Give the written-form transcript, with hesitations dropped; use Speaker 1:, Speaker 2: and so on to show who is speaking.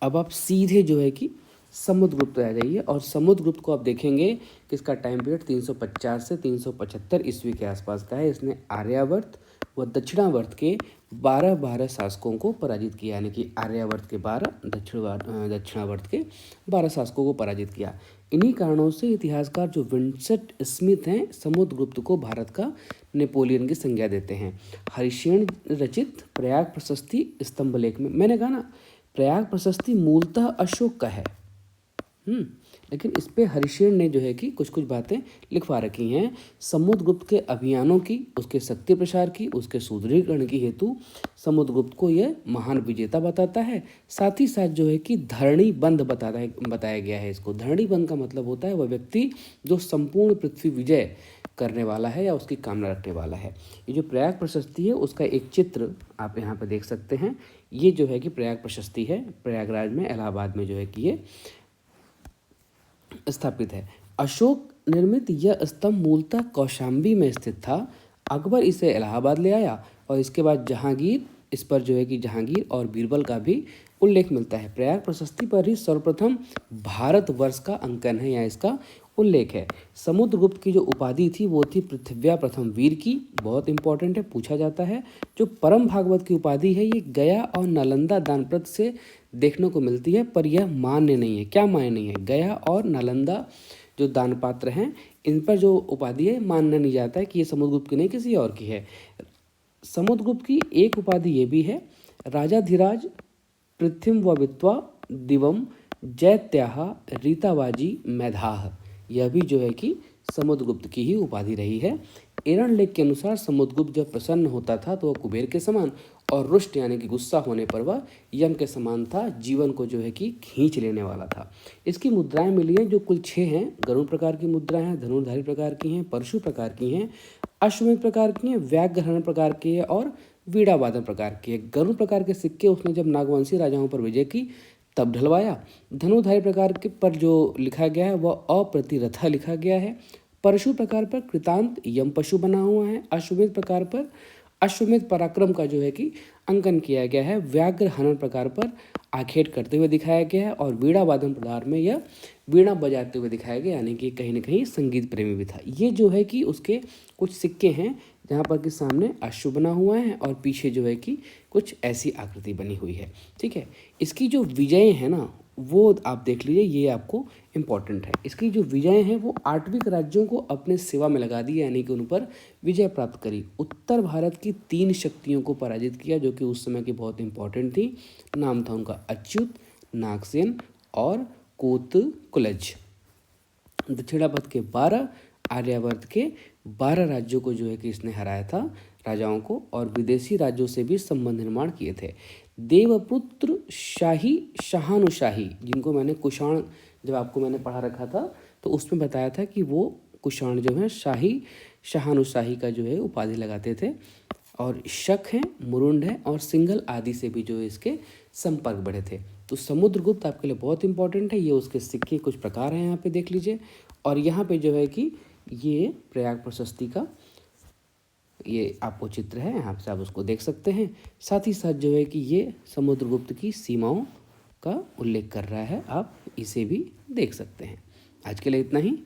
Speaker 1: अब आप सीधे जो है कि समुद्रगुप्त आ जाइए और समुद्रगुप्त को आप देखेंगे कि इसका टाइम पीरियड 350 से 375 ईस्वी के आसपास का है। इसने आर्यावर्त व दक्षिणावर्त के 12 शासकों को पराजित किया, यानी कि आर्यावर्त के 12, दक्षिणावर्त के 12 शासकों को पराजित किया। इन्हीं कारणों से इतिहासकार जो विंसेंट स्मिथ हैं समुद्रगुप्त को भारत का नेपोलियन की संज्ञा देते हैं। हरिशेन रचित प्रयाग प्रशस्ति स्तंभ लेख में, मैंने कहा ना प्रयाग प्रशस्ति मूलतः अशोक का है, लेकिन इस पे हरिशेन ने जो है कि कुछ कुछ बातें लिखवा रखी हैं समुद्रगुप्त के अभियानों की, उसके शक्ति प्रसार की, उसके सुदृढ़ीकरण की हेतु समुद्रगुप्त को यह महान विजेता बताता है। साथ ही साथ जो है कि धरणी बंध बताया गया है इसको। धरणी बंध का मतलब होता है वह व्यक्ति जो संपूर्ण पृथ्वी विजय करने वाला है या उसकी कामना रखने वाला है। ये जो प्रयाग प्रशस्ति है उसका एक चित्र आप यहाँ पर देख सकते हैं। ये जो है कि प्रयाग प्रशस्ति है, प्रयागराज में, इलाहाबाद में जो है कि ये स्थापित है। अशोक निर्मित यह स्तंभ मूलतः कौशाम्बी में स्थित था। अकबर इसे इलाहाबाद ले आया और इसके बाद जहांगीर, इस पर जो है कि जहांगीर और बीरबल का भी उल्लेख मिलता है। प्रयाग प्रशस्ति पर ही सर्वप्रथम भारतवर्ष का अंकन है या इसका उल्लेख है। समुद्रगुप्त की जो उपाधि थी वो थी पृथ्व्या प्रथम वीर की, बहुत इंपॉर्टेंट है, पूछा जाता है। जो परम भागवत की उपाधि है ये गया और नालंदा दानप्रथ से देखने को मिलती है, पर यह मान्य नहीं है। क्या मान्य नहीं है? गया और नालंदा जो दान पात्र हैं इन पर जो उपाधि है मानना नहीं जाता है कि ये समुद्रगुप्त की नहीं किसी और की है। समुद्रगुप्त की एक उपाधि ये भी है, राजाधिराज पृथ्वीम व वित्वा दिवम जैत्याह रीतावाजी मैधाह। यह भी जो है कि समुद्रगुप्त की ही उपाधि रही है। एरन लेख के अनुसार समुद्रगुप्त जब प्रसन्न होता था तो वह कुबेर के समान और रुष्ट यानी कि गुस्सा होने पर वह यम के समान था, जीवन को जो है कि खींच लेने वाला था। इसकी मुद्राएं मिली हैं जो कुल 6 हैं। गरुड़ प्रकार की मुद्राएं हैं, धनुर्धारी प्रकार की हैं, परशु प्रकार की हैं, अश्वमेध प्रकार की हैं, व्याघ्रहरण प्रकार की है और वीणावादन प्रकार की है। गरुड़ प्रकार के सिक्के उसने जब नागवंशी राजाओं पर विजय की तब ढलवाया। धनुर्धारी प्रकार के पर जो लिखा गया है वह अप्रतिरथा लिखा गया है। परशु प्रकार पर कृतांत यम पशु बना हुआ है। अश्वमेध प्रकार पर अश्वमेध पराक्रम का जो है कि अंकन किया गया है। व्याघ्र हनन प्रकार पर आखेट करते हुए दिखाया गया है और वीणा वादन प्रकार में यह वीणा बजाते हुए दिखाया गया, यानी कि कहीं ना कहीं संगीत प्रेमी भी था। ये जो है कि उसके कुछ सिक्के हैं जहाँ पर कि सामने अश्व बना हुआ है और पीछे जो है कि कुछ ऐसी आकृति बनी हुई है। ठीक है, इसकी जो विजय है ना वो आप देख लीजिए, ये आपको इम्पॉर्टेंट है। इसकी जो विजय हैं वो आठवीं राज्यों को अपने सेवा में लगा दी, यानी कि उन पर विजय प्राप्त करी। उत्तर भारत की 3 शक्तियों को पराजित किया जो कि उस समय की बहुत इंपॉर्टेंट थी। नाम था उनका अच्युत, नागसेन और कोतकुलज। दक्षिणापथ के 12, आर्यावर्त के 12 राज्यों को जो है कि इसने हराया था राजाओं को, और विदेशी राज्यों से भी संबंध निर्माण किए थे। देवपुत्र शाही शाहानुशाही, जिनको मैंने कुषाण, जब आपको मैंने पढ़ा रखा था तो उसमें बताया था कि वो कुषाण जो है शाही शाहानुशाही का जो है उपाधि लगाते थे। और शक है, मुरुंड है और सिंघल आदि से भी जो है इसके संपर्क बढ़े थे। तो समुद्रगुप्त आपके लिए बहुत इंपॉर्टेंट है। ये उसके सिक्के कुछ प्रकार हैं, यहाँ पे देख लीजिए। और यहाँ पे जो है कि ये प्रयाग प्रशस्ति का ये आपको चित्र है, यहाँ से आप उसको देख सकते हैं। साथ ही साथ जो है कि ये समुद्रगुप्त की सीमाओं का उल्लेख कर रहा है, आप इसे भी देख सकते हैं। आज के लिए इतना ही।